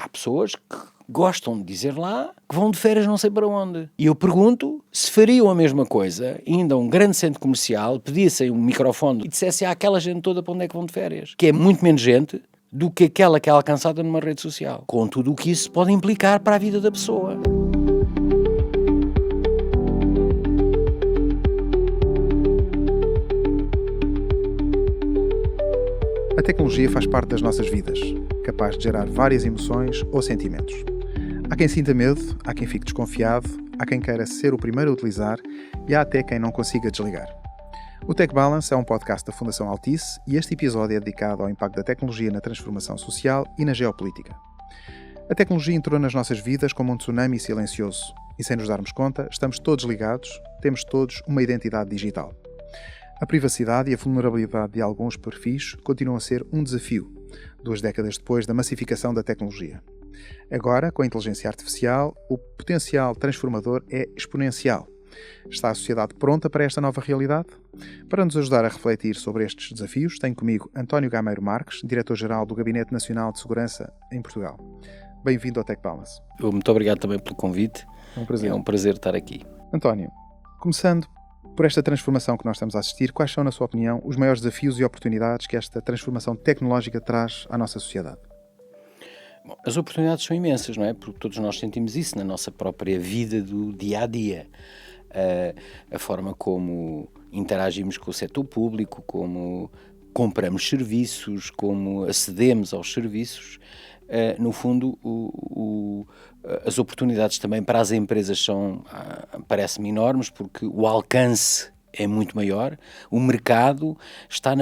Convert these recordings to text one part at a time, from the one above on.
há pessoas que gostam de dizer lá que vão de férias não sei para onde. E eu pergunto se fariam a mesma coisa, ainda um grande centro comercial, pedissem um microfone e dissessem àquela gente toda para onde é que vão de férias. Que é muito menos gente do que aquela que é alcançada numa rede social. Com tudo o que isso pode implicar para a vida da pessoa. A tecnologia faz parte das nossas vidas, capaz de gerar várias emoções ou sentimentos. Há quem sinta medo, há quem fique desconfiado, há quem queira ser o primeiro a utilizar e há até quem não consiga desligar. O Tech Balance é um podcast da Fundação Altice e este episódio é dedicado ao impacto da tecnologia na transformação social e na geopolítica. A tecnologia entrou nas nossas vidas como um tsunami silencioso e, sem nos darmos conta, estamos todos ligados, temos todos uma identidade digital. A privacidade e a vulnerabilidade de alguns perfis continuam a ser um desafio, 2 décadas depois da massificação da tecnologia. Agora, com a inteligência artificial, o potencial transformador é exponencial. Está a sociedade pronta para esta nova realidade? Para nos ajudar a refletir sobre estes desafios, tenho comigo António Gameiro Marques, Diretor-Geral do Gabinete Nacional de Segurança em Portugal. Bem-vindo ao Tech Balance. Muito obrigado também pelo convite. É um prazer estar aqui. António, começando por esta transformação que nós estamos a assistir, quais são, na sua opinião, os maiores desafios e oportunidades que esta transformação tecnológica traz à nossa sociedade? Bom, as oportunidades são imensas, não é? Porque todos nós sentimos isso na nossa própria vida do dia-a-dia. A forma como interagimos com o setor público, como compramos serviços, como acedemos aos serviços. No fundo, as oportunidades também para as empresas são, parece-me, enormes, porque o alcance é muito maior, o mercado está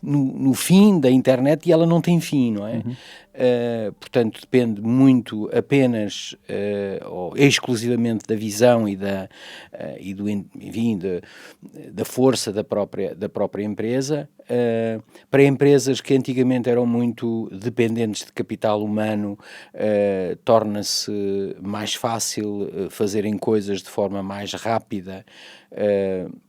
no fim da internet e ela não tem fim, não é? Portanto, depende muito apenas ou exclusivamente da visão e da força da própria empresa. Para empresas que antigamente eram muito dependentes de capital humano, torna-se mais fácil fazerem coisas de forma mais rápida,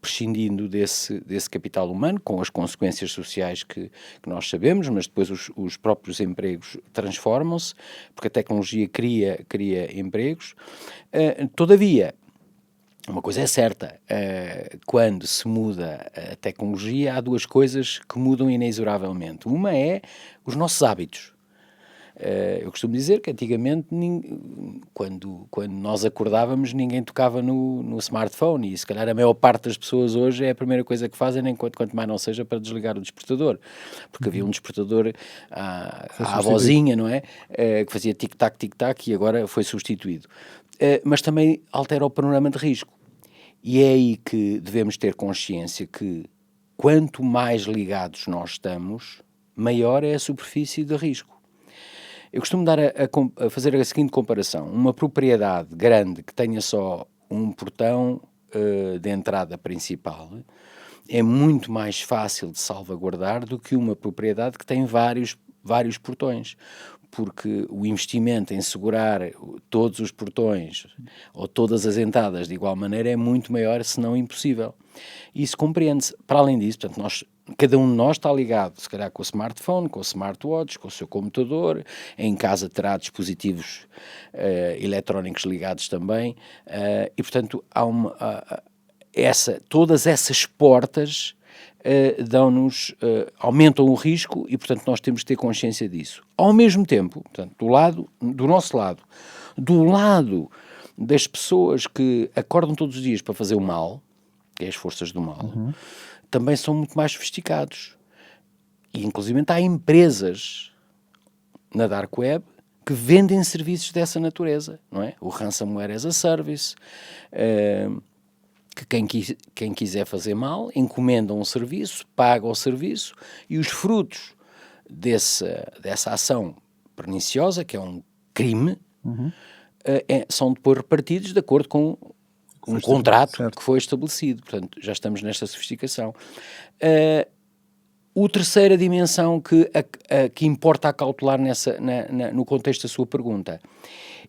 prescindindo desse capital humano, com as consequências sociais que nós sabemos, mas depois os próprios empregos transformam-se, porque a tecnologia cria empregos. Todavia, uma coisa é certa, quando se muda a tecnologia, há 2 coisas que mudam inexoravelmente. Uma é os nossos hábitos. Eu costumo dizer que antigamente, quando nós acordávamos, ninguém tocava no smartphone, e se calhar a maior parte das pessoas hoje é a primeira coisa que fazem, quanto mais não seja para desligar o despertador, porque havia um despertador à avózinha, não é? Que fazia tic-tac, tic-tac, e agora foi substituído. Mas também altera o panorama de risco. E é aí que devemos ter consciência que quanto mais ligados nós estamos, maior é a superfície de risco. Eu costumo dar a fazer a seguinte comparação. Uma propriedade grande que tenha só um portão de entrada principal é muito mais fácil de salvaguardar do que uma propriedade que tem vários portões, porque o investimento em segurar todos os portões ou todas as entradas de igual maneira é muito maior, se não impossível. Isso compreende-se. Para além disso, portanto, cada um de nós está ligado, se calhar, com o smartphone, com o smartwatch, com o seu computador, em casa terá dispositivos eletrónicos ligados também, e, portanto, todas essas portas aumentam o risco e, portanto, nós temos de ter consciência disso. Ao mesmo tempo, portanto, do nosso lado, do lado das pessoas que acordam todos os dias para fazer o mal, que é as forças do mal, também são muito mais sofisticados. E, inclusive, há empresas na Dark Web que vendem serviços dessa natureza, não é? O Ransomware as a Service, que quem quiser fazer mal, encomenda um serviço, paga o serviço, e os frutos dessa ação perniciosa, que é um crime, são depois repartidos de acordo com um contrato que foi estabelecido. Portanto, já estamos nesta sofisticação. O terceira dimensão que importa acautelar no contexto da sua pergunta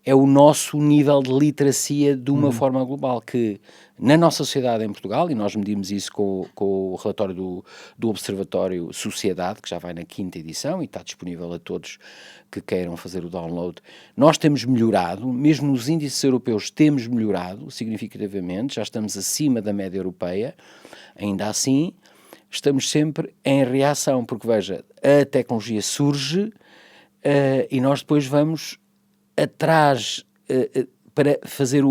é o nosso nível de literacia de uma forma global, que na nossa sociedade em Portugal, e nós medimos isso com o relatório do Observatório Sociedade, que já vai na 5ª edição e está disponível a todos que queiram fazer o download, nós temos melhorado, mesmo nos índices europeus temos melhorado significativamente, já estamos acima da média europeia, ainda assim estamos sempre em reação, porque veja, a tecnologia surge e nós depois vamos atrás para fazer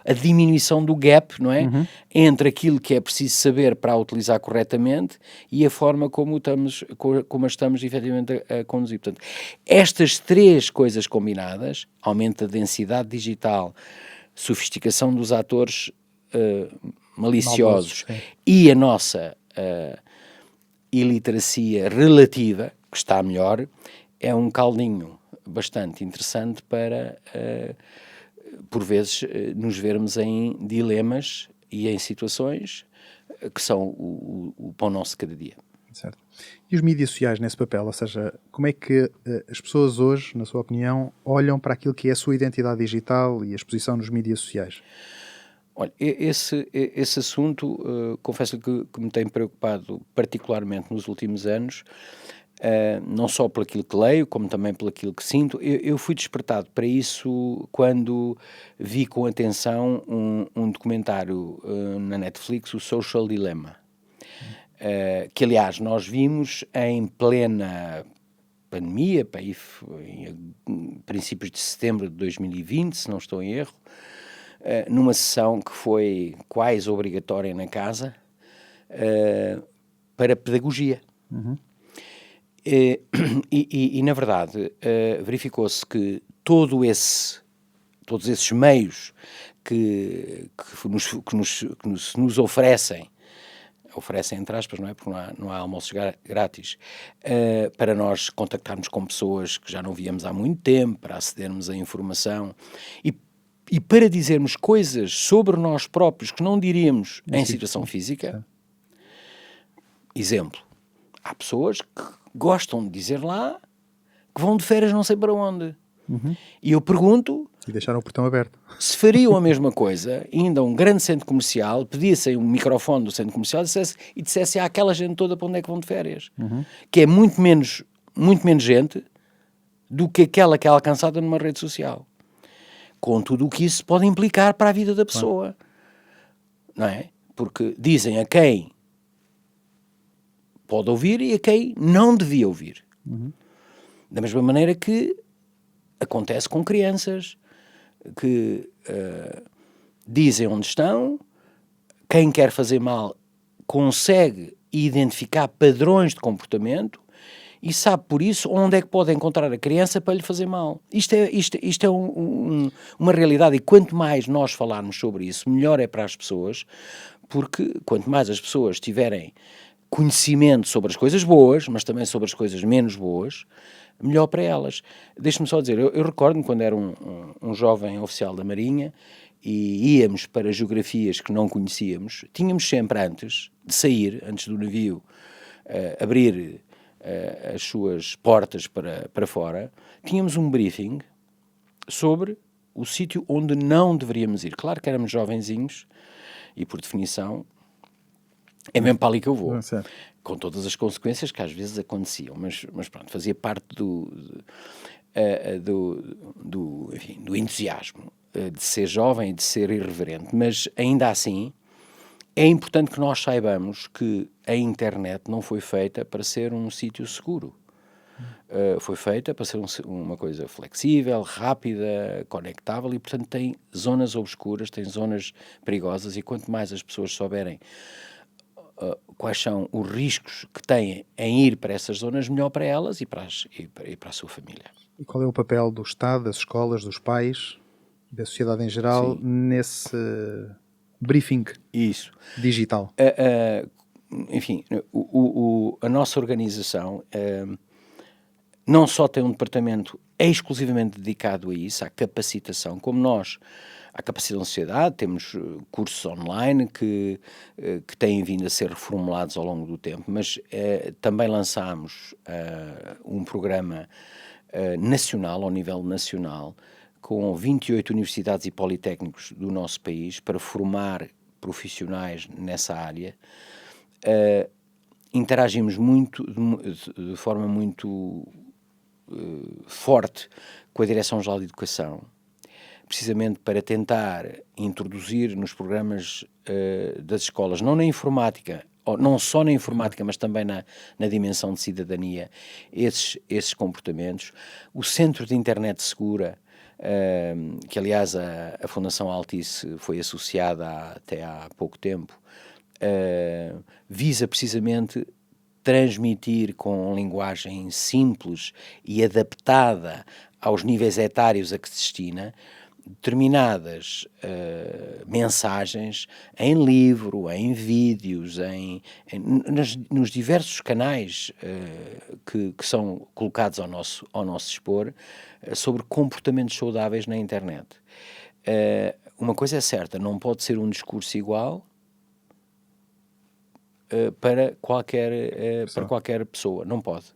a diminuição do gap, não é? Entre aquilo que é preciso saber para a utilizar corretamente e a forma como a estamos efetivamente a conduzir. Portanto, estas 3 coisas combinadas, aumento da densidade digital, sofisticação dos atores maliciosos e a nossa iliteracia relativa, que está melhor, é um caldinho bastante interessante para, por vezes, nos vermos em dilemas e em situações que são o pão nosso de cada dia. Certo. E os mídias sociais nesse papel? Ou seja, como é que as pessoas hoje, na sua opinião, olham para aquilo que é a sua identidade digital e a exposição nos mídias sociais? Olha, esse assunto, confesso que me tem preocupado particularmente nos últimos anos, não só por aquilo que leio, como também por aquilo que sinto. Eu fui despertado para isso quando vi com atenção um documentário na Netflix, o Social Dilemma, que aliás nós vimos em plena pandemia, em princípios de setembro de 2020, se não estou em erro, numa sessão que foi quase obrigatória na casa para pedagogia. E na verdade, verificou-se que todos esses meios que nos oferecem entre aspas, não é? Porque não há almoços grátis, para nós contactarmos com pessoas que já não víamos há muito tempo, para acedermos à informação e para dizermos coisas sobre nós próprios que não diríamos em situação física. Exemplo, há pessoas que gostam de dizer lá que vão de férias não sei para onde. E eu pergunto... E deixaram o portão aberto. Se fariam a mesma coisa, ainda a um grande centro comercial, pedissem um microfone do centro comercial e dissessem àquela gente toda para onde é que vão de férias. Que é muito menos gente do que aquela que é alcançada numa rede social. Com tudo o que isso pode implicar para a vida da pessoa. Não é? Porque dizem a quem pode ouvir e a quem não devia ouvir. Da mesma maneira que acontece com crianças que dizem onde estão, quem quer fazer mal consegue identificar padrões de comportamento e sabe por isso onde é que pode encontrar a criança para lhe fazer mal. Isto é uma realidade, e quanto mais nós falarmos sobre isso, melhor é para as pessoas, porque quanto mais as pessoas tiverem conhecimento sobre as coisas boas, mas também sobre as coisas menos boas, melhor para elas. Deixe-me só dizer, eu recordo-me quando era um jovem oficial da Marinha e íamos para geografias que não conhecíamos, tínhamos sempre antes de sair, antes do navio abrir as suas portas para fora, tínhamos um briefing sobre o sítio onde não deveríamos ir. Claro que éramos jovenzinhos e, por definição, é mesmo para ali que eu vou. Com todas as consequências que às vezes aconteciam, mas pronto, fazia parte do entusiasmo de ser jovem e de ser irreverente. Mas ainda assim, é importante que nós saibamos que a internet não foi feita para ser um sítio seguro. Foi feita para ser uma coisa flexível, rápida, conectável e, portanto, tem zonas obscuras, tem zonas perigosas e quanto mais as pessoas souberem quais são os riscos que têm em ir para essas zonas, melhor para elas e para a sua família. E qual é o papel do Estado, das escolas, dos pais, da sociedade em geral, nesse briefing digital? Enfim, a nossa organização não só tem um departamento exclusivamente dedicado a isso, à capacitação, como nós à capacitação da sociedade, temos cursos online que têm vindo a ser reformulados ao longo do tempo, mas também lançámos um programa nacional, ao nível nacional, com 28 universidades e politécnicos do nosso país para formar profissionais nessa área. Interagimos muito, de forma muito forte com a Direção-Geral de Educação, precisamente para tentar introduzir nos programas das escolas, não na informática, ou não só na informática, mas também na dimensão de cidadania, esses comportamentos. O Centro de Internet Segura, que aliás a Fundação Altice foi associada até há pouco tempo, visa precisamente transmitir com linguagem simples e adaptada aos níveis etários a que se destina determinadas mensagens em livro, em vídeos, nos diversos canais que são colocados ao nosso dispor sobre comportamentos saudáveis na internet. Uma coisa é certa, não pode ser um discurso igual para qualquer pessoa, não pode.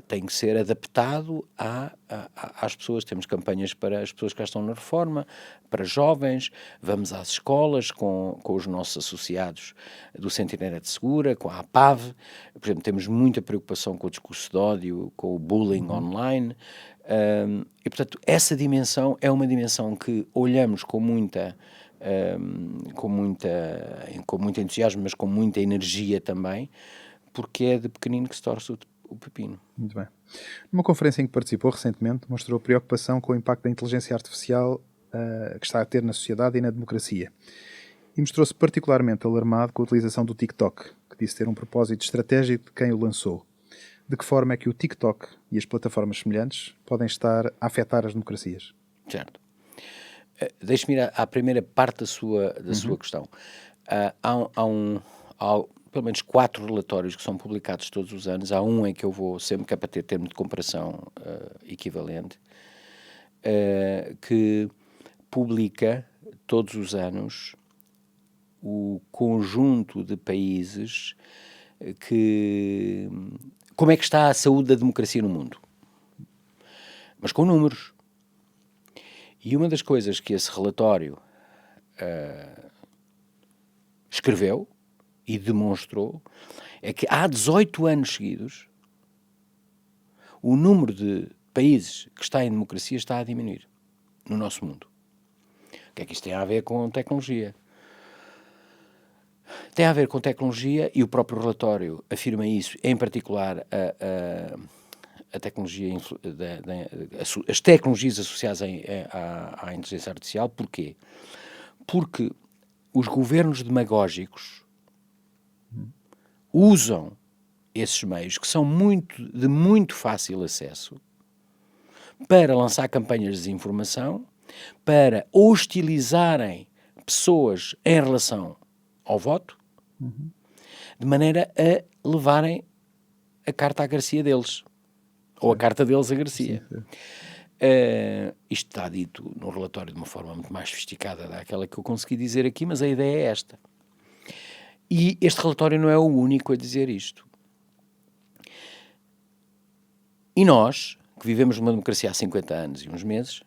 Tem que ser adaptado às pessoas. Temos campanhas para as pessoas que já estão na reforma, para jovens, vamos às escolas com os nossos associados do Centro de Internet Segura, com a APAV, por exemplo, temos muita preocupação com o discurso de ódio, com o bullying online, e portanto essa dimensão é uma dimensão que olhamos com muito entusiasmo, mas com muita energia também, porque é de pequenino que se torce o pepino. Muito bem. Numa conferência em que participou recentemente, mostrou preocupação com o impacto da inteligência artificial que está a ter na sociedade e na democracia. E mostrou-se particularmente alarmado com a utilização do TikTok, que disse ter um propósito estratégico de quem o lançou. De que forma é que o TikTok e as plataformas semelhantes podem estar a afetar as democracias? Certo. Deixe-me ir à primeira parte da sua questão. Há pelo menos 4 relatórios que são publicados todos os anos. Há um em que eu vou sempre, que é para ter termo de comparação equivalente, que publica todos os anos o conjunto de países como é que está a saúde da democracia no mundo, mas com números. E uma das coisas que esse relatório escreveu e demonstrou é que há 18 anos seguidos o número de países que está em democracia está a diminuir no nosso mundo. O que é que isto tem a ver com tecnologia? Tem a ver com tecnologia, e o próprio relatório afirma isso, em particular a tecnologia, as tecnologias associadas à inteligência artificial. Porquê? Porque os governos demagógicos usam esses meios, que são de muito fácil acesso, para lançar campanhas de desinformação, para hostilizarem pessoas em relação ao voto, de maneira a levarem a carta à Garcia deles, ou a carta deles à Garcia. Isto está dito no relatório de uma forma muito mais sofisticada daquela que eu consegui dizer aqui, mas a ideia é esta. E este relatório não é o único a dizer isto. E nós, que vivemos numa democracia há 50 anos e uns meses,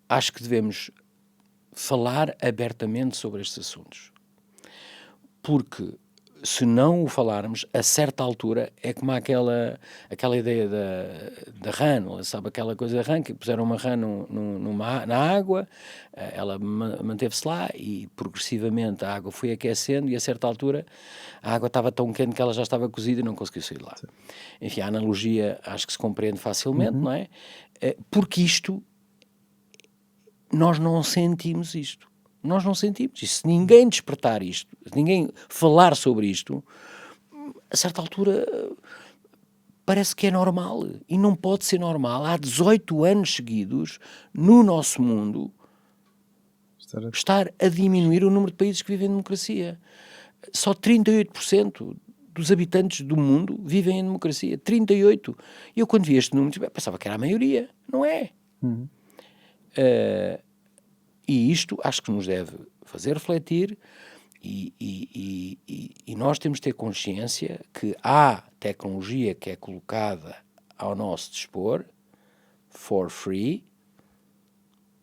acho que devemos falar abertamente sobre estes assuntos. Porque, se não o falarmos, a certa altura, é como aquela ideia da rã, sabe, aquela coisa da rã, que puseram uma rã na água, ela manteve-se lá e progressivamente a água foi aquecendo e a certa altura a água estava tão quente que ela já estava cozida e não conseguiu sair de lá. Sim. Enfim, a analogia acho que se compreende facilmente, não é? Porque nós não sentimos isto. Nós não sentimos. E se ninguém despertar isto, se ninguém falar sobre isto, a certa altura parece que é normal. E não pode ser normal. Há 18 anos seguidos, no nosso mundo, estar a diminuir o número de países que vivem em democracia. Só 38% dos habitantes do mundo vivem em democracia. 38%. E eu, quando vi este número, pensava que era a maioria. Não é. E isto acho que nos deve fazer refletir e nós temos de ter consciência que há tecnologia que é colocada ao nosso dispor for free,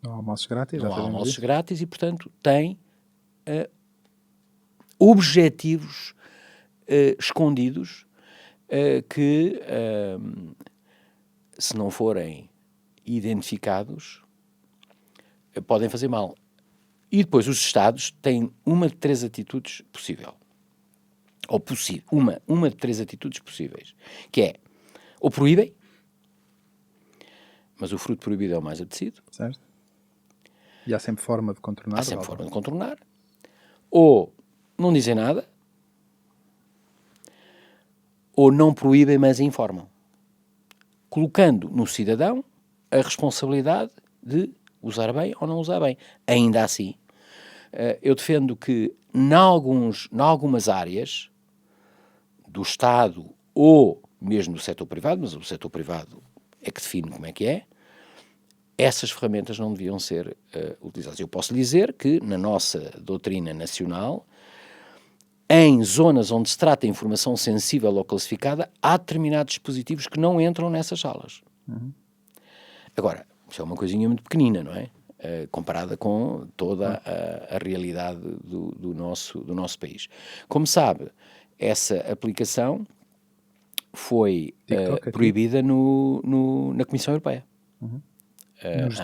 Não há almoços grátis, já não há sabemos almoços disso. grátis e, portanto, tem objetivos escondidos que, se não forem identificados, podem fazer mal. E depois os Estados têm uma de três atitudes possível. Ou uma de três atitudes possíveis. Que é, ou proíbem, mas o fruto proibido é o mais apetecido. Certo? E há sempre forma de contornar. Há sempre forma de contornar. Ou não dizem nada, ou não proíbem, mas informam. Colocando no cidadão a responsabilidade de usar bem ou não usar bem. Ainda assim, eu defendo que, em algumas áreas do Estado ou mesmo do setor privado, mas o setor privado é que define como é que é, essas ferramentas não deviam ser utilizadas. Eu posso dizer que, na nossa doutrina nacional, em zonas onde se trata de informação sensível ou classificada, há determinados dispositivos que não entram nessas salas. Agora, isso é uma coisinha muito pequenina, não é? Comparada com toda a realidade do nosso país. Como sabe, essa aplicação foi proibida na Comissão Europeia. Nos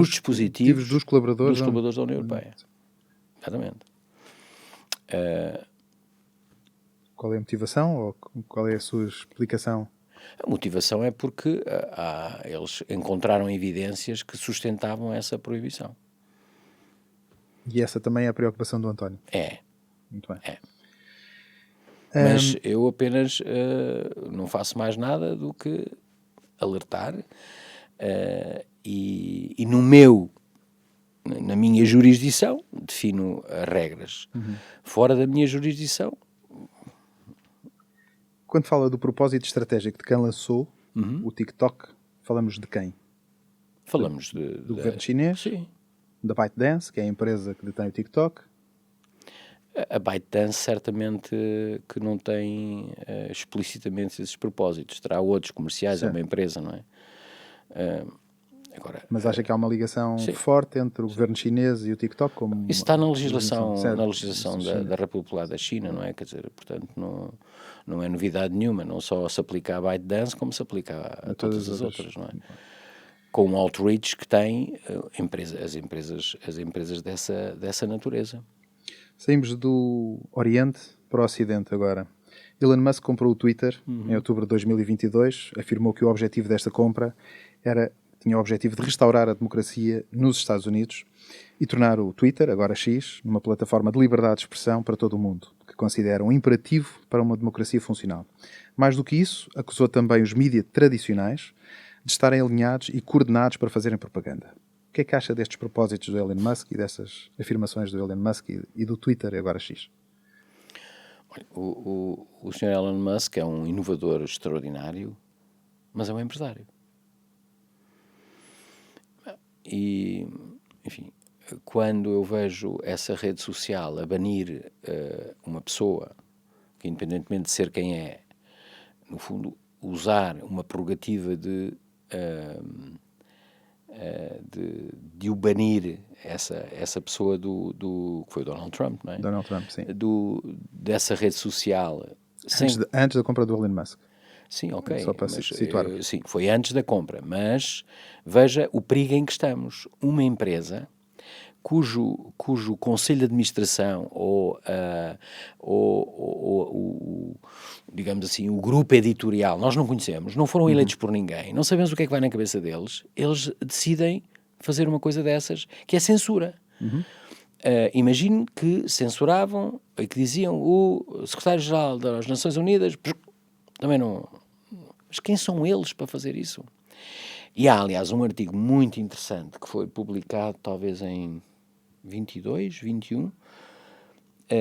dispositivos dos colaboradores da União Europeia. Exatamente. Qual é a motivação ou qual é a sua explicação? A motivação é porque eles encontraram evidências que sustentavam essa proibição. E essa também é a preocupação do António? É. Muito bem. É. Mas eu apenas não faço mais nada do que alertar e na minha jurisdição defino as regras. Fora da minha jurisdição... Quando fala do propósito estratégico de quem lançou o TikTok, falamos de quem? Falamos do governo chinês? Sim. Da ByteDance, que é a empresa que detém o TikTok? A ByteDance certamente que não tem explicitamente esses propósitos. Terá outros comerciais, certo. É uma empresa, não é? Agora, mas acha que há uma ligação forte entre o governo chinês e o TikTok? Isso está na legislação, certo. da República Popular da China, não é? Quer dizer, portanto, não é novidade nenhuma. Não só se aplica à ByteDance, como se aplica a todas as outras, não é? Com o outreach que tem as empresas dessa natureza. Saímos do Oriente para o Ocidente agora. Elon Musk comprou o Twitter em outubro de 2022, afirmou que o objetivo desta compra tinha o objetivo de restaurar a democracia nos Estados Unidos e tornar o Twitter, agora X, numa plataforma de liberdade de expressão para todo o mundo, que considera um imperativo para uma democracia funcional. Mais do que isso, acusou também os mídias tradicionais de estarem alinhados e coordenados para fazerem propaganda. O que é que acha destes propósitos do Elon Musk e dessas afirmações do Elon Musk e do Twitter, agora X? O Sr. Elon Musk é um inovador extraordinário, mas é um empresário. E, enfim, quando eu vejo essa rede social a banir uma pessoa, que independentemente de ser quem é, no fundo, usar uma prerrogativa de o banir, essa pessoa que foi o Donald Trump, não é? Donald Trump, sim. Dessa rede social. Antes da compra do Elon Musk. Sim, ok. Só para situar. Sim, foi antes da compra, mas veja o perigo em que estamos. Uma empresa cujo conselho de administração digamos assim, o grupo editorial, nós não conhecemos, não foram eleitos por ninguém, não sabemos o que é que vai na cabeça deles, eles decidem fazer uma coisa dessas, que é censura. Imagine que censuravam e que diziam o secretário-geral das Nações Unidas, também não... Mas quem são eles para fazer isso? E há, aliás, um artigo muito interessante que foi publicado talvez em 22, 21,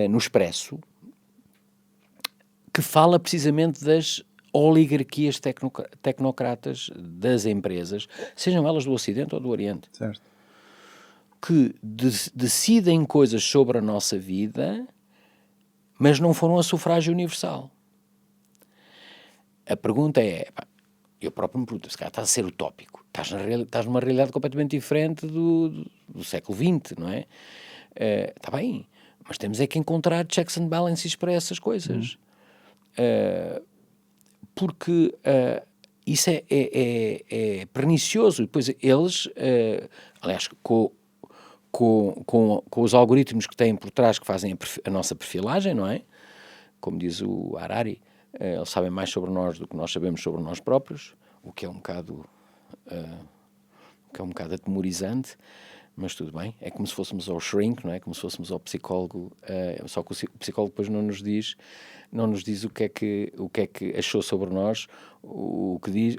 no Expresso, que fala precisamente das oligarquias tecnocratas das empresas, sejam elas do Ocidente ou do Oriente, Certo. que decidem coisas sobre a nossa vida, mas não foram a sufrágio universal. A pergunta é, eu próprio me pergunto, se calhar estás a ser utópico, estás numa realidade completamente diferente do século XX, não é? Está bem, mas temos é que encontrar checks and balances para essas coisas. Porque isso é pernicioso. E depois eles, aliás, com os algoritmos que têm por trás, que fazem a nossa perfilagem, não é? Como diz o Harari, eles sabem mais sobre nós do que nós sabemos sobre nós próprios, o que é um bocado atemorizante, mas tudo bem. É como se fôssemos ao shrink, não é? Como se fôssemos ao psicólogo, só que o psicólogo depois não nos diz o que é que achou sobre nós, o que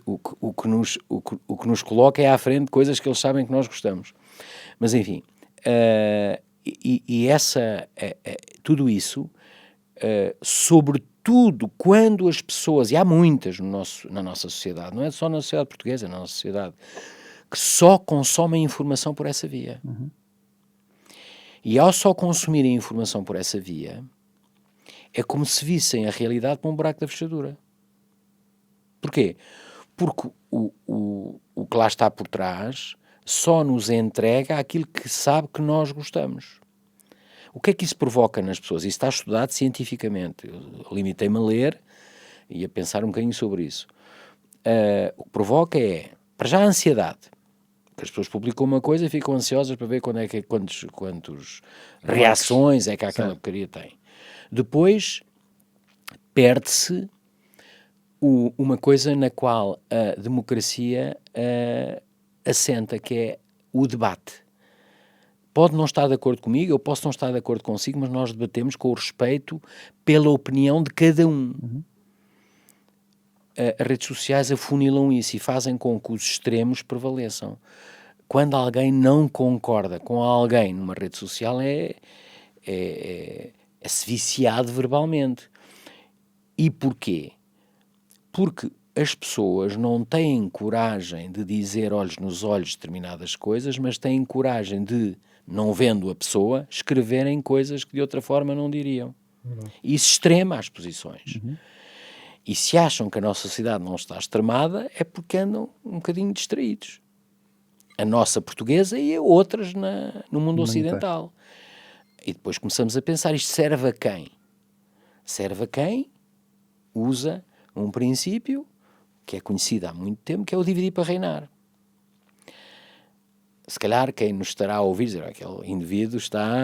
nos coloca é à frente coisas que eles sabem que nós gostamos. Mas enfim, tudo isso, sobretudo quando as pessoas, e há muitas na nossa sociedade, não é só na sociedade portuguesa, na nossa sociedade, que só consomem informação por essa via. E ao só consumirem informação por essa via, é como se vissem a realidade por um buraco da fechadura. Porquê? Porque o que lá está por trás só nos entrega aquilo que sabe que nós gostamos. O que é que isso provoca nas pessoas? Isso está estudado cientificamente. Eu limitei-me a ler e a pensar um bocadinho sobre isso. O que provoca é, para já, a ansiedade. Que as pessoas publicam uma coisa e ficam ansiosas para ver quantas reações é que aquela porcaria tem. Depois, perde-se uma coisa na qual a democracia assenta, que é o debate. Pode não estar de acordo comigo, eu posso não estar de acordo consigo, mas nós debatemos com o respeito pela opinião de cada um. As redes sociais afunilam isso e fazem com que os extremos prevaleçam. Quando alguém não concorda com alguém numa rede social, é-se viciado verbalmente. E porquê? Porque as pessoas não têm coragem de dizer olhos nos olhos determinadas coisas, mas têm coragem de, não vendo a pessoa, escreverem coisas que de outra forma não diriam. Isso extrema as posições. E se acham que a nossa sociedade não está extremada, é porque andam um bocadinho distraídos. A nossa portuguesa e outras no mundo ocidental. E depois começamos a pensar, isto serve a quem? Serve a quem usa um princípio que é conhecido há muito tempo, que é o dividir para reinar. Se calhar quem nos estará a ouvir dizer, aquele indivíduo está...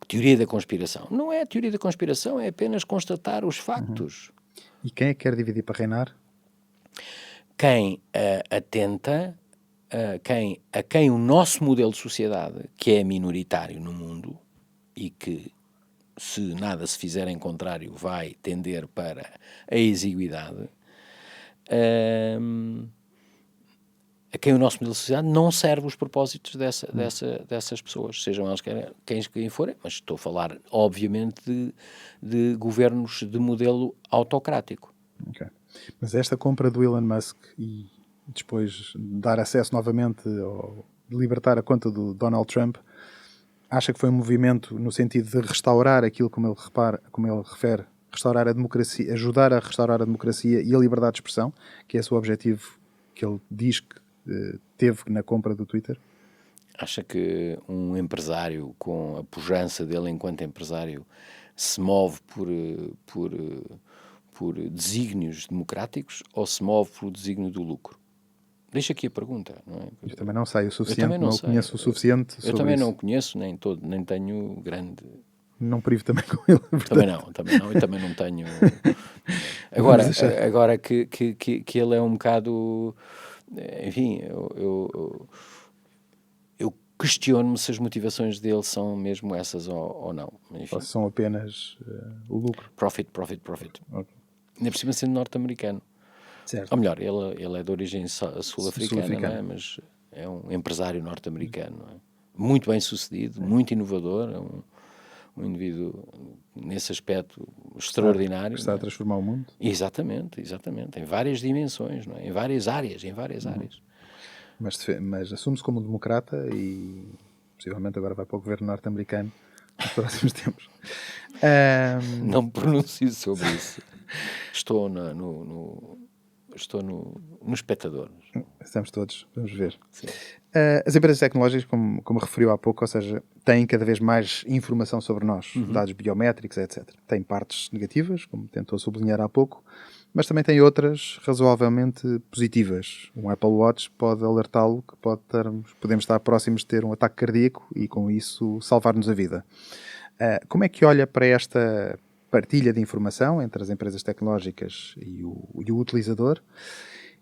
teoria da conspiração. Não é teoria da conspiração, é apenas constatar os factos. E quem é que quer dividir para reinar? Quem atenta... a quem o nosso modelo de sociedade, que é minoritário no mundo e que, se nada se fizer em contrário, vai tender para a exiguidade, a quem o nosso modelo de sociedade não serve os propósitos dessas pessoas, sejam elas quem forem, mas estou a falar, obviamente, de governos de modelo autocrático. Okay. Mas esta compra do Elon Musk e depois dar acesso novamente ou libertar a conta do Donald Trump, acha que foi um movimento no sentido de restaurar aquilo, como ele refere, restaurar a democracia, ajudar a restaurar a democracia e a liberdade de expressão, que é esse o objetivo que ele diz que teve na compra do Twitter? Acha que um empresário, com a pujança dele enquanto empresário, se move por desígnios democráticos ou se move pelo desígnio do lucro? Deixa aqui a pergunta. Não é? Eu também não sei o suficiente, não conheço o suficiente sobre isso. Eu também não conheço, nem tenho grande... Não privo também com ele. Também não, e também não tenho... Agora que ele é um bocado... Enfim, eu questiono-me se as motivações dele são mesmo essas ou não. Enfim. Ou são apenas o lucro. Profit. Okay. Ainda por cima sendo norte-americano. Certo. Ou melhor, ele é de origem sul-africana, não é? Mas é um empresário norte-americano. Não é? Muito bem sucedido, muito inovador, um indivíduo nesse aspecto extraordinário. Está a transformar o mundo. Exatamente, em várias dimensões, não é? Em várias áreas. Mas assume-se como democrata e possivelmente agora vai para o governo norte-americano nos próximos tempos. Não me pronuncio sobre isso. Estou no espectador. Estamos todos, vamos ver. Sim. As empresas tecnológicas, como referiu há pouco, ou seja, têm cada vez mais informação sobre nós, dados biométricos, etc. Tem partes negativas, como tentou sublinhar há pouco, mas também tem outras razoavelmente positivas. Um Apple Watch pode alertá-lo que podemos estar próximos de ter um ataque cardíaco e, com isso, salvar-nos a vida. Como é que olha para esta partilha de informação entre as empresas tecnológicas e o utilizador?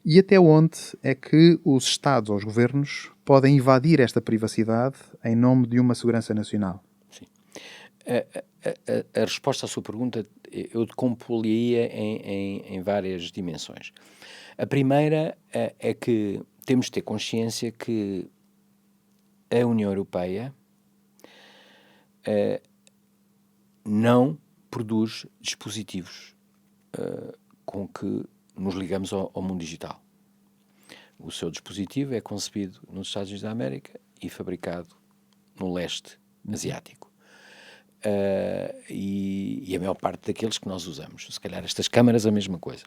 E até onde é que os Estados ou os governos podem invadir esta privacidade em nome de uma segurança nacional? Sim. A resposta à sua pergunta eu decompô-la-ia em várias dimensões. A primeira é que temos de ter consciência que a União Europeia não produz dispositivos com que nos ligamos ao mundo digital. O seu dispositivo é concebido nos Estados Unidos da América e fabricado no leste asiático. E a maior parte daqueles que nós usamos. Se calhar estas câmaras a mesma coisa.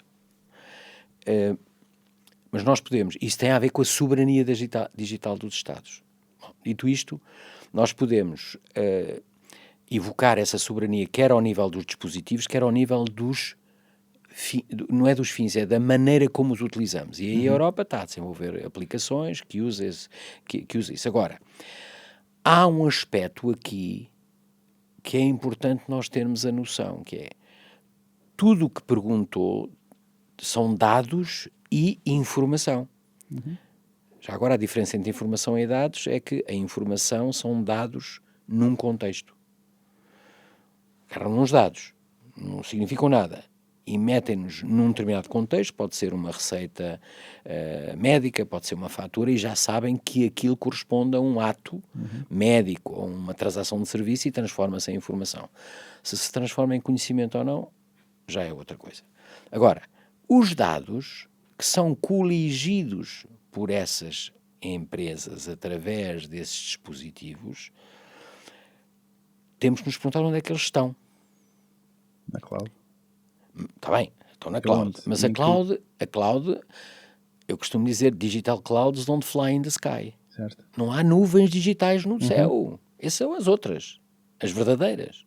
Mas nós podemos... Isso tem a ver com a soberania digital dos Estados. Bom, dito isto, nós podemos evocar essa soberania quer ao nível dos dispositivos, quer ao nível dos... não é dos fins, é da maneira como os utilizamos. E aí a Europa está a desenvolver aplicações que usam isso. Agora, há um aspecto aqui que é importante nós termos a noção, que é tudo o que perguntou são dados e informação. Já agora a diferença entre informação e dados é que a informação são dados num contexto. Agarram uns dados, não significam nada. E metem-nos num determinado contexto, pode ser uma receita médica, pode ser uma fatura, e já sabem que aquilo corresponde a um ato médico ou uma transação de serviço e transforma-se em informação. Se transforma em conhecimento ou não, já é outra coisa. Agora, os dados que são coligidos por essas empresas através desses dispositivos, temos que nos perguntar onde é que eles estão. Na cloud. Está bem, estão na cloud. Mas a cloud, eu costumo dizer, digital clouds don't fly in the sky. Certo. Não há nuvens digitais no céu. Essas são as outras, as verdadeiras.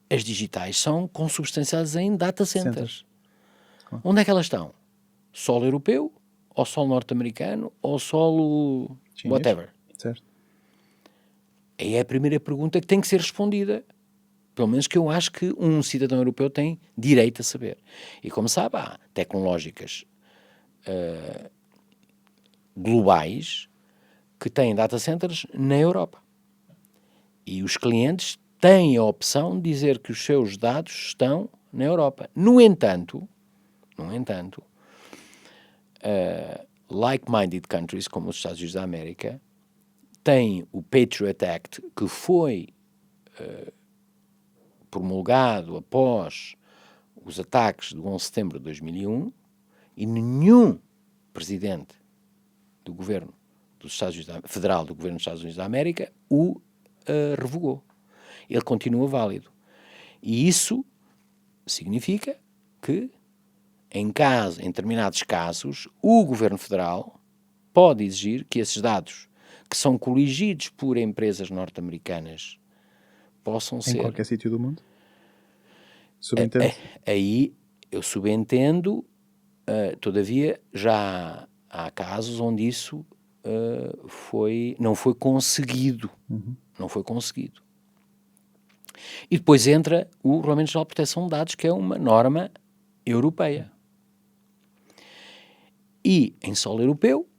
As digitais são consubstanciadas em data centers. Claro. Onde é que elas estão? Solo europeu, ou solo norte-americano, ou solo chinês, whatever. Certo. Aí é a primeira pergunta que tem que ser respondida. Pelo menos que eu acho que um cidadão europeu tem direito a saber. E como sabe, há tecnológicas globais que têm data centers na Europa. E os clientes têm a opção de dizer que os seus dados estão na Europa. No entanto, like-minded countries, como os Estados Unidos da América, têm o Patriot Act, que foi promulgado após os ataques do 11 de setembro de 2001, e nenhum presidente do governo dos Estados Unidos federal do governo dos Estados Unidos da América o revogou. Ele continua válido. E isso significa que, em determinados casos, o governo federal pode exigir que esses dados, que são coligidos por empresas norte-americanas, possam ser... Em qualquer sítio do mundo? Subentende? Aí eu subentendo, todavia já há casos onde isso não foi conseguido. Não foi conseguido. E depois entra o Regulamento Geral de Proteção de Dados, que é uma norma europeia. E em solo europeu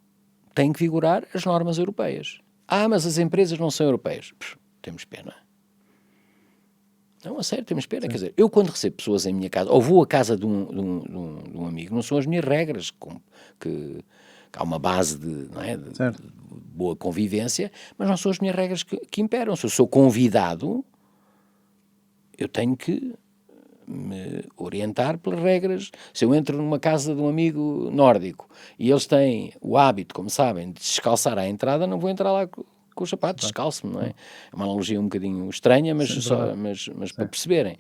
têm que vigorar as normas europeias. Mas as empresas não são europeias. Temos pena. Não, a sério, temos pena. Sim. Quer dizer, eu quando recebo pessoas em minha casa, ou vou à casa de um amigo, não são as minhas regras, que há uma base de boa convivência, mas não são as minhas regras que imperam. Se eu sou convidado, eu tenho que me orientar pelas regras. Se eu entro numa casa de um amigo nórdico e eles têm o hábito, como sabem, de descalçar à entrada, não vou entrar lá com os sapatos, descalço-me, não é? É uma analogia um bocadinho estranha, mas, mas para perceberem.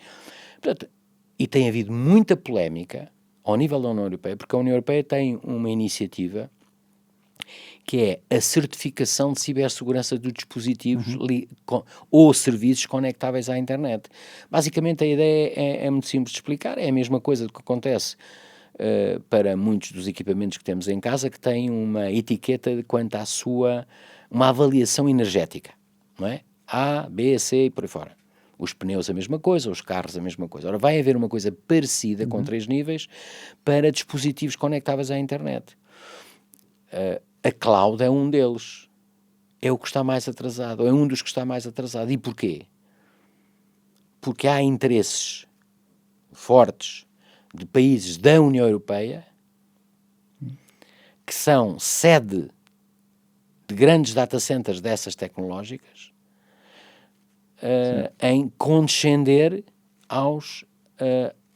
Portanto, e tem havido muita polémica ao nível da União Europeia, porque a União Europeia tem uma iniciativa que é a certificação de cibersegurança dos dispositivos ou serviços conectáveis à internet. Basicamente, a ideia é muito simples de explicar, é a mesma coisa do que acontece para muitos dos equipamentos que temos em casa, que têm uma etiqueta quanto à uma avaliação energética, não é? A, B, C e por aí fora. Os pneus a mesma coisa, os carros a mesma coisa. Ora, vai haver uma coisa parecida com 3 níveis para dispositivos conectáveis à internet. A cloud é um deles. É o que está mais atrasado. É um dos que está mais atrasado. E porquê? Porque há interesses fortes de países da União Europeia que são sede de grandes data centers dessas tecnológicas em condescender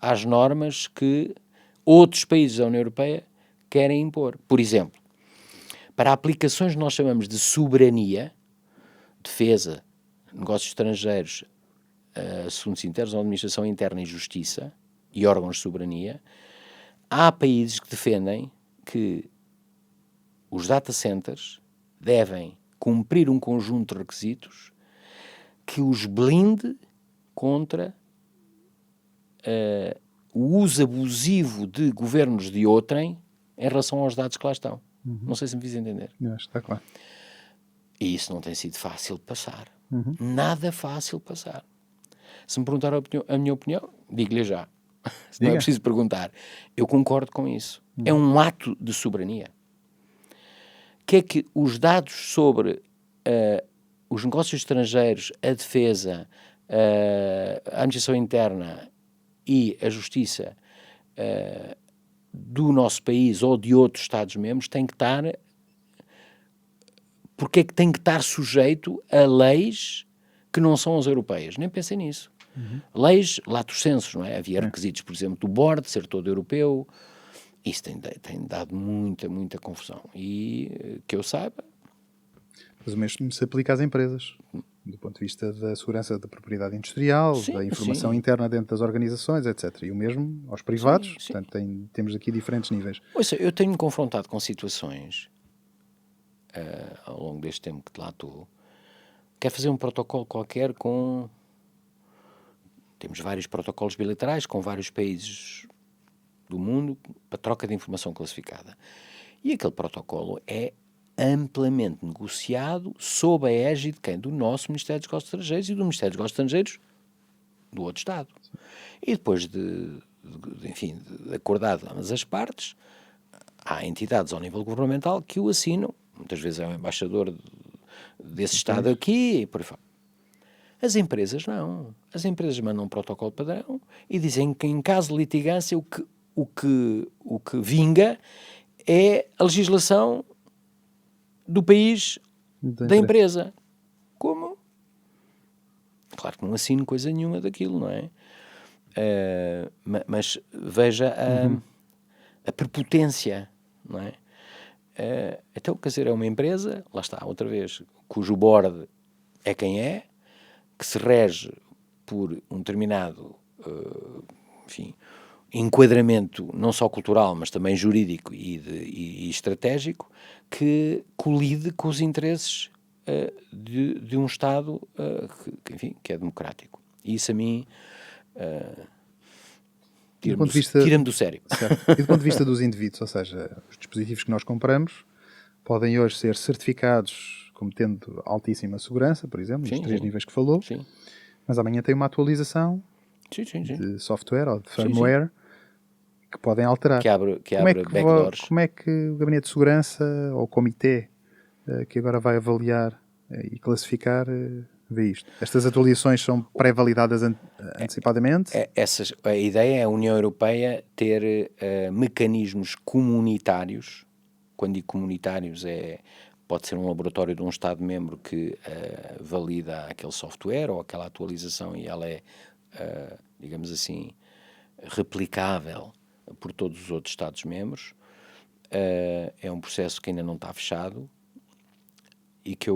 às normas que outros países da União Europeia querem impor. Por exemplo, para aplicações que nós chamamos de soberania, defesa, negócios estrangeiros, assuntos internos, administração interna e justiça, e órgãos de soberania, há países que defendem que os data centers devem cumprir um conjunto de requisitos que os blinde contra o uso abusivo de governos de outrem em relação aos dados que lá estão. Não sei se me fiz entender. Está claro. E isso não tem sido fácil de passar. Nada fácil de passar. Se me perguntar a minha opinião, digo-lhe já. Se não é preciso perguntar. Eu concordo com isso. É um ato de soberania. Que é que os dados sobre os negócios estrangeiros, a defesa, a administração interna e a justiça do nosso país ou de outros Estados-membros têm que estar... Porque é que tem que estar sujeito a leis que não são as europeias? Nem pensei nisso. Leis lato sensu, não é? Havia requisitos, por exemplo, do board, ser todo europeu. Isso tem dado muita confusão. E que eu saiba... Mas o mesmo se aplica às empresas, do ponto de vista da segurança da propriedade industrial, da informação interna dentro das organizações, etc. E o mesmo aos privados. Sim. Portanto, temos aqui diferentes níveis. Ouça, eu tenho-me confrontado com situações ao longo deste tempo que lá estou. Quero fazer um protocolo qualquer com... Temos vários protocolos bilaterais com vários países do mundo para troca de informação classificada. E aquele protocolo é amplamente negociado sob a égide de quem? Do nosso Ministério dos Negócios Estrangeiros e do Ministério dos Negócios Estrangeiros do outro Estado. E depois de acordado ambas as partes, há entidades ao nível governamental que o assinam. Muitas vezes é o embaixador desse Estado aqui e por aí fora. As empresas não. As empresas mandam um protocolo padrão e dizem que em caso de litigância o que vinga é a legislação do país da empresa. Como? Claro que não assino coisa nenhuma daquilo, não é? Mas veja a prepotência, não é? Então, quer dizer, é uma empresa, lá está, outra vez, cujo board é quem é, que se rege por um determinado, enquadramento não só cultural, mas também jurídico e estratégico, que colide com os interesses de um Estado que é democrático. E isso a mim tira-me do sério. Certo. E do ponto de vista dos indivíduos, ou seja, os dispositivos que nós compramos podem hoje ser certificados como tendo altíssima segurança, por exemplo, nos 3 níveis que falou, mas amanhã tem uma atualização de software ou de firmware que podem alterar. Que abre backdoors. Como é que o Gabinete de Segurança ou o Comitê que agora vai avaliar e classificar vê isto? Estas atualizações são pré-validadas antecipadamente? A ideia é a União Europeia ter mecanismos comunitários. Quando digo comunitários pode ser um laboratório de um Estado-membro que valida aquele software ou aquela atualização e ela é digamos assim, replicável por todos os outros Estados-membros. É um processo que ainda não está fechado e que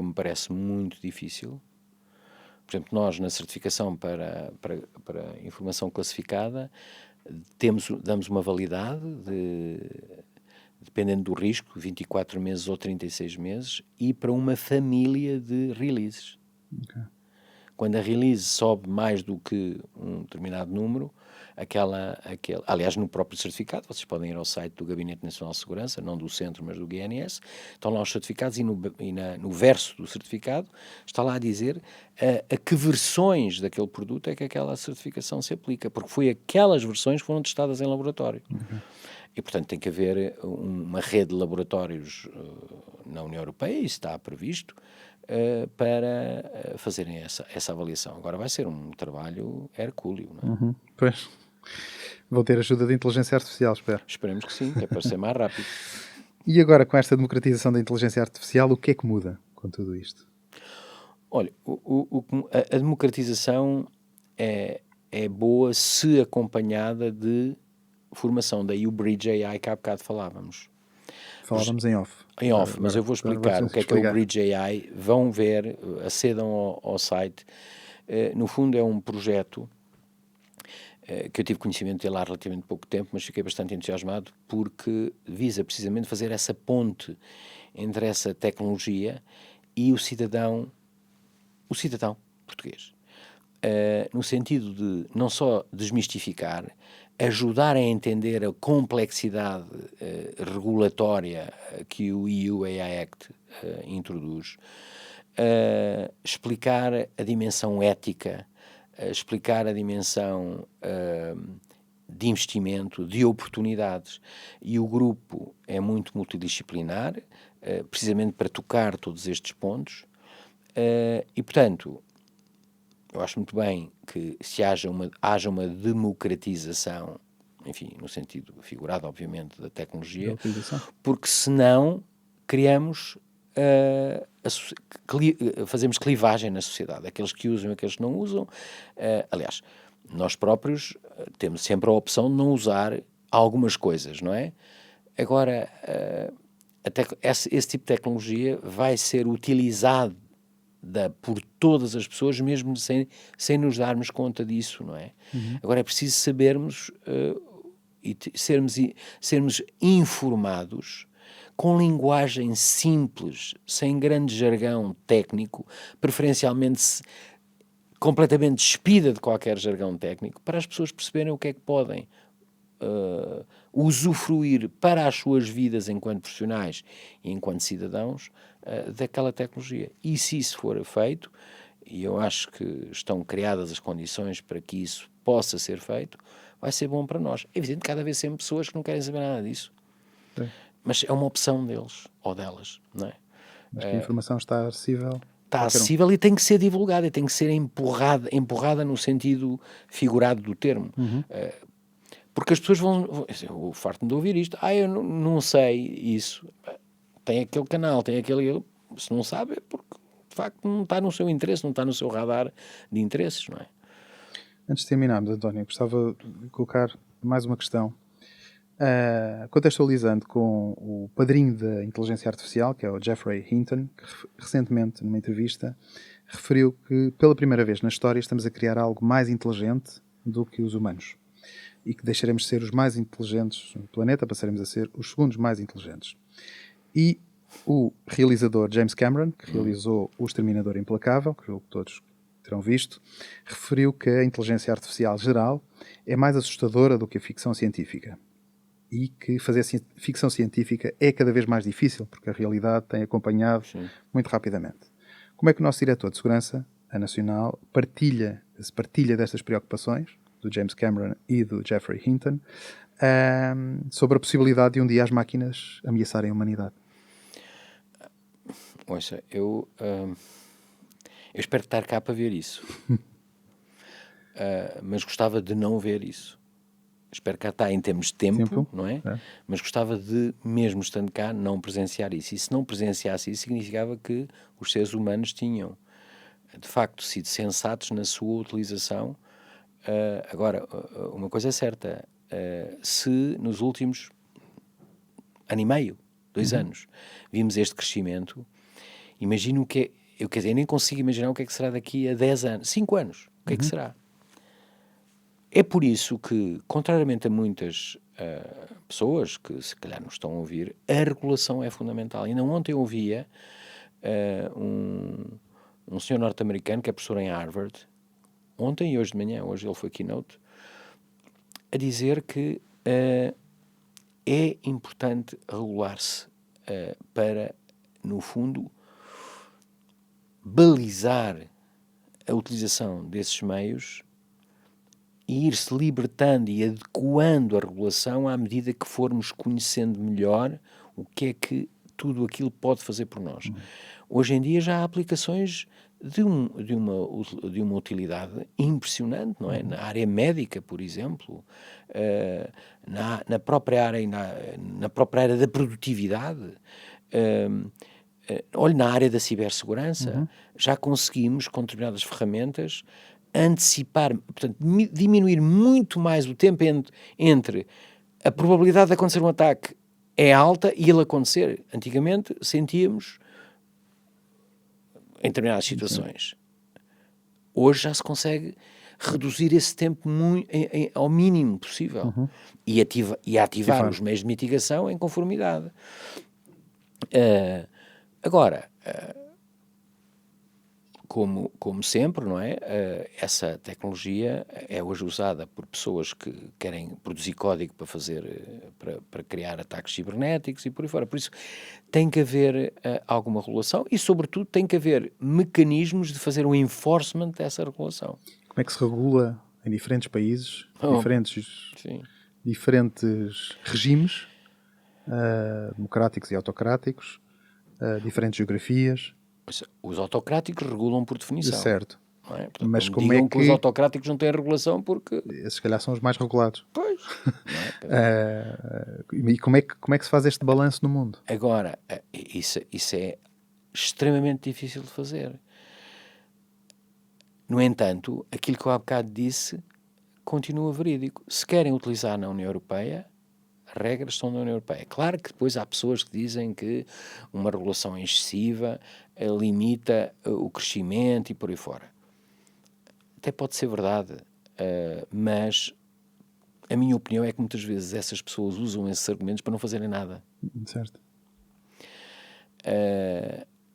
me parece muito difícil. Por exemplo, nós na certificação para informação classificada damos uma validade dependendo do risco, 24 meses ou 36 meses, e para uma família de releases. Okay. Quando a release sobe mais do que um determinado número, aliás, no próprio certificado, vocês podem ir ao site do Gabinete Nacional de Segurança, não do Centro, mas do GNS, estão lá os certificados e no verso do certificado está lá a dizer a que versões daquele produto é que aquela certificação se aplica, porque foi aquelas versões que foram testadas em laboratório. Okay. E, portanto, tem que haver uma rede de laboratórios na União Europeia, isso está previsto, para fazerem essa avaliação. Agora vai ser um trabalho hercúleo, não é? Uhum. Pois. Vão ter ajuda da inteligência artificial, espero. Esperemos que sim, que é para ser mais rápido. E agora, com esta democratização da inteligência artificial, o que é que muda com tudo isto? Olha, a democratização é boa se acompanhada de formação. Daí o Bridge AI que há bocado falávamos. Falávamos em off. Em off, mas eu vou explicar o que é o Bridge AI. Vão ver, acedam ao site. No fundo é um projeto que eu tive conhecimento dele há relativamente pouco tempo, mas fiquei bastante entusiasmado porque visa precisamente fazer essa ponte entre essa tecnologia e o cidadão português. No sentido de não só desmistificar, ajudar a entender a complexidade regulatória que o EU AI Act introduz, explicar a dimensão ética, explicar a dimensão de investimento, de oportunidades. E o grupo é muito multidisciplinar, precisamente para tocar todos estes pontos. E, portanto, eu acho muito bem que se haja uma democratização, enfim, no sentido figurado, obviamente, da tecnologia, porque senão criamos, fazemos clivagem na sociedade, aqueles que usam e aqueles que não usam. Aliás, nós próprios temos sempre a opção de não usar algumas coisas, não é? Agora, esse tipo de tecnologia vai ser utilizado por todas as pessoas, mesmo sem nos darmos conta disso, não é? Uhum. Agora é preciso sabermos e sermos informados com linguagem simples, sem grande jargão técnico, preferencialmente completamente despida de qualquer jargão técnico, para as pessoas perceberem o que é que podem usufruir para as suas vidas enquanto profissionais e enquanto cidadãos daquela tecnologia. E se isso for feito, e eu acho que estão criadas as condições para que isso possa ser feito, vai ser bom para nós. É evidente que cada vez sempre pessoas que não querem saber nada disso. Sim. Mas é uma opção deles ou delas, não é? Mas que a informação está acessível? Está acessível e tem que ser divulgada, e tem que ser empurrada no sentido figurado do termo. Uhum. Porque as pessoas eu farto-me de ouvir isto, eu não sei isso, tem aquele canal, tem aquele, se não sabe é porque de facto não está no seu interesse, não está no seu radar de interesses, não é? Antes de terminarmos, António, gostava de colocar mais uma questão, contextualizando com o padrinho da inteligência artificial, que é o Geoffrey Hinton, que recentemente, numa entrevista, referiu que pela primeira vez na história estamos a criar algo mais inteligente do que os humanos. E que deixaremos de ser os mais inteligentes no planeta, passaremos a ser os segundos mais inteligentes. E o realizador James Cameron, que realizou O Exterminador Implacável, que todos terão visto, referiu que a inteligência artificial geral é mais assustadora do que a ficção científica. E que fazer ficção científica é cada vez mais difícil, porque a realidade tem acompanhado muito rapidamente. Como é que o nosso diretor de segurança, a Nacional, partilha destas preocupações, do James Cameron e do Geoffrey Hinton, sobre a possibilidade de um dia as máquinas ameaçarem a humanidade? Ouça, eu espero estar cá para ver isso. Mas gostava de não ver isso. Espero que cá está em termos de tempo, não é? Mas gostava de, mesmo estando cá, não presenciar isso. E se não presenciasse isso, significava que os seres humanos tinham, de facto, sido sensatos na sua utilização Agora, uma coisa é certa, se nos últimos ano e meio, 2 anos, vimos este crescimento, imagino o que é, eu quer dizer, eu nem consigo imaginar o que é que será daqui a 10 anos, 5 anos, o que é que será? É por isso que, contrariamente a muitas pessoas que se calhar nos estão a ouvir, a regulação é fundamental. Ainda ontem eu ouvia um senhor norte-americano que é professor em Harvard, ontem e hoje de manhã, hoje ele foi keynote, a dizer que é importante regular-se para, no fundo, balizar a utilização desses meios e ir-se libertando e adequando a regulação à medida que formos conhecendo melhor o que é que tudo aquilo pode fazer por nós. Hoje em dia já há aplicações de uma utilidade impressionante, não é? Na área médica, por exemplo, na própria área, na própria área da produtividade, olha, na área da cibersegurança, já conseguimos, com determinadas ferramentas, antecipar, portanto, diminuir muito mais o tempo entre a probabilidade de acontecer um ataque é alta e ele acontecer. Antigamente sentíamos em determinadas situações. Hoje já se consegue reduzir esse tempo ao mínimo possível e ativar os meios de mitigação em conformidade. Agora, como sempre, não é? Essa tecnologia é hoje usada por pessoas que querem produzir código para fazer, para criar ataques cibernéticos e por aí fora. Por isso tem que haver alguma regulação e, sobretudo, tem que haver mecanismos de fazer o enforcement dessa regulação. Como é que se regula em diferentes países, diferentes regimes, democráticos e autocráticos, diferentes geografias? Os autocráticos regulam por definição. Certo. Não é? Portanto, Mas não como digam é que os autocráticos não têm regulação porque... Esses, se calhar, são os mais regulados. Pois. Não é? E como é que se faz este balanço no mundo? Agora, isso é extremamente difícil de fazer. No entanto, aquilo que eu há bocado disse continua verídico. Se querem utilizar na União Europeia, as regras são da União Europeia. Claro que depois há pessoas que dizem que uma regulação excessiva limita o crescimento e por aí fora. Até pode ser verdade, mas a minha opinião é que muitas vezes essas pessoas usam esses argumentos para não fazerem nada. Certo.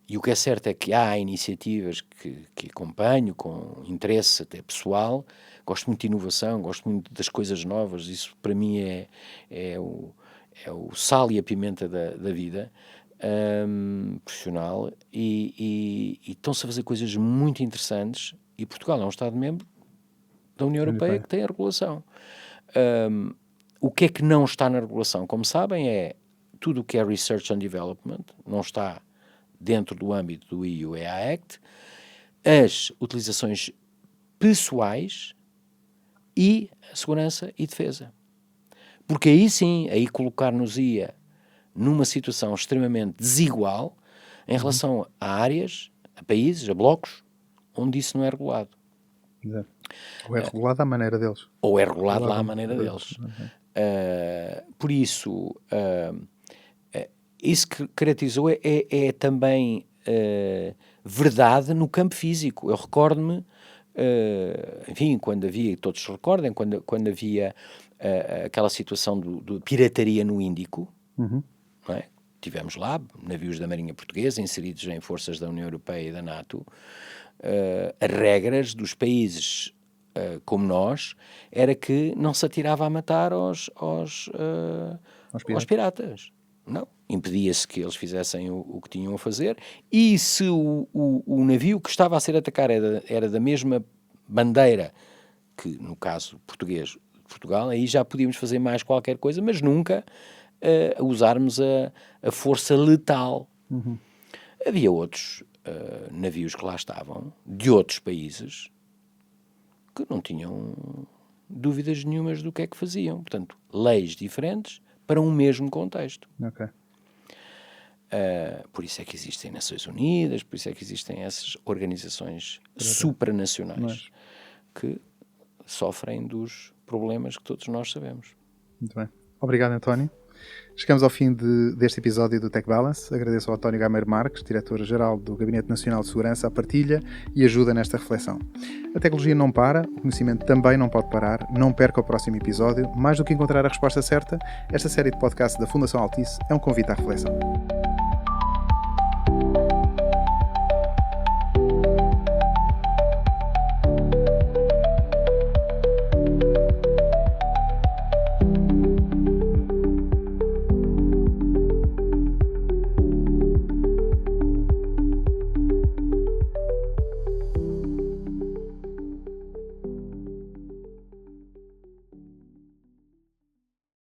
E o que é certo é que há iniciativas que acompanho com interesse até pessoal. Gosto muito de inovação, gosto muito das coisas novas. Isso para mim é o sal e a pimenta da vida profissional. E estão-se a fazer coisas muito interessantes. E Portugal é um Estado-membro da União Europeia que tem a regulação. O que é que não está na regulação? Como sabem, é tudo o que é Research and Development, não está dentro do âmbito do EU EA Act, as utilizações pessoais e a segurança e defesa. Porque aí sim, aí colocar-nos-ia numa situação extremamente desigual em relação a áreas, a países, a blocos, onde isso não é regulado. Exato. Ou é regulado à maneira deles. Ou é regulado lá à maneira deles. Por isso, isso que caracterizou é também verdade no campo físico. Eu recordo-me, enfim, quando havia, todos se recordem, quando havia aquela situação de pirataria no Índico, não é? Tivemos lá navios da Marinha Portuguesa inseridos em forças da União Europeia e da NATO. As regras dos países como nós era que não se atirava a matar aos piratas. Não. Impedia-se que eles fizessem o que tinham a fazer, e se o navio que estava a ser atacado era da mesma bandeira que, no caso português, de Portugal, aí já podíamos fazer mais qualquer coisa, mas nunca usarmos a força letal. Havia outros navios que lá estavam, de outros países, que não tinham dúvidas nenhumas do que é que faziam. Portanto, leis diferentes para um mesmo contexto. Ok. Por isso é que existem Nações Unidas, por isso é que existem essas organizações supranacionais que sofrem dos problemas que todos nós sabemos. Muito bem. Obrigado, António. Chegamos ao fim deste episódio do Tech Balance. Agradeço ao António Gameiro Marques, Diretor-Geral do Gabinete Nacional de Segurança, a partilha e ajuda nesta reflexão. A tecnologia não para, o conhecimento também não pode parar. Não perca o próximo episódio. Mais do que encontrar a resposta certa, esta série de podcasts da Fundação Altice é um convite à reflexão.